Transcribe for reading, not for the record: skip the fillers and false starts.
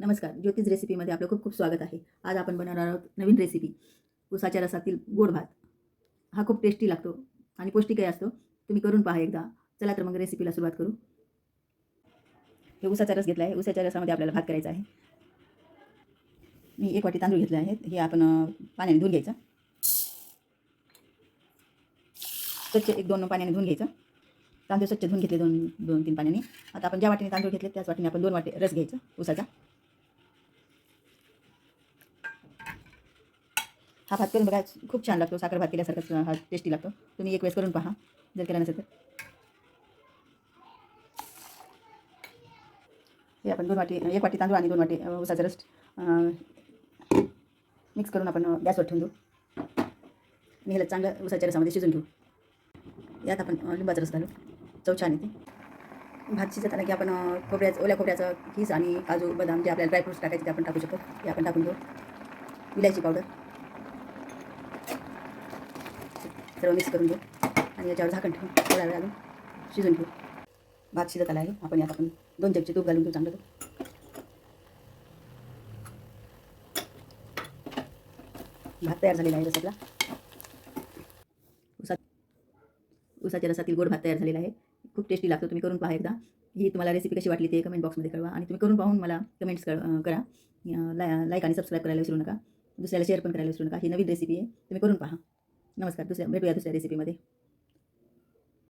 नमस्कार, ज्योतिष रेसिपीमध्ये आपलं खूप खूप स्वागत आहे. आज आपण बनवणार आहोत नवीन रेसिपी, उसाच्या रसातील गोड भात. हा खूप टेस्टी लागतो आणि पौष्टिकही असतो. तुम्ही करून पहा एकदा. चला तर मग रेसिपीला सुरुवात करू. हे उसाचा रस घेतला आहे. उसाच्या रसामध्ये आपल्याला भात करायचा आहे. मी 1 वाटी तांदूळ घेतले आहेत. हे आपण पाण्याने धुवून घ्यायचं. स्वच्छ 1-2 पाण्याने धुवून घ्यायचं. तांदूळ स्वच्छ धुवून घेतले 2-3 पाण्याने. आता आपण ज्या वाटीने तांदूळ घेतले त्याच वाटीने आपण 2 वाटी रस घ्यायचा उसाचा. हा भात करून बघा, खूप छान लागतो. साखर भात केल्यासारखाच हा टेस्टी लागतो. तुम्ही एक वेळेस करून पहा जर केला नसेल तर. हे आपण 1 वाटी तांदूळ आणि 2 वाटी उसाचा रस मिक्स करून आपण गॅसवर ठेवून देऊ आणि ह्याला चांगलं उसाच्या रसामध्ये शिजून घेऊ. यात आपण लिंबाचा रस घालू, चव छान येते. भात शिजत आला की आपण ओल्या खोबऱ्याचं किस आणि काजू बदाम जे आपल्याला ड्रायफ्रुट्स टाकायचे ते आपण टाकू शकतो. हे आपण टाकून घेऊ. विलायची पावडर सर्व मिक्स करून घेऊ आणि याच्यावर झाकण ठेवून थोडा वेळ घालून शिजून घेऊ. भात शिजत आला आहे. आपण यात 2 चमचे तूप घालून घेऊ चांगलं. भात तयार झालेला आहे रसातला. उसाच्या रसातील गोड भात तयार झालेला आहे. खूप टेस्टी लागतो. तुम्ही करून पहा एकदा. ही तुम्हाला रेसिपी कशी वाटली ते कमेंट बॉक्समध्ये कळवा आणि तुम्ही करून पाहून मला कमेंट्स करा. लाईक आणि सबस्क्राईब करायला विसरू नका. दुसऱ्याला शेअर पण करायला विसरू नका. ही नवीन रेसिपी आहे. तुम्ही करून पहा. नमस्कार. भेटूया दुसऱ्या रेसिपीमध्ये.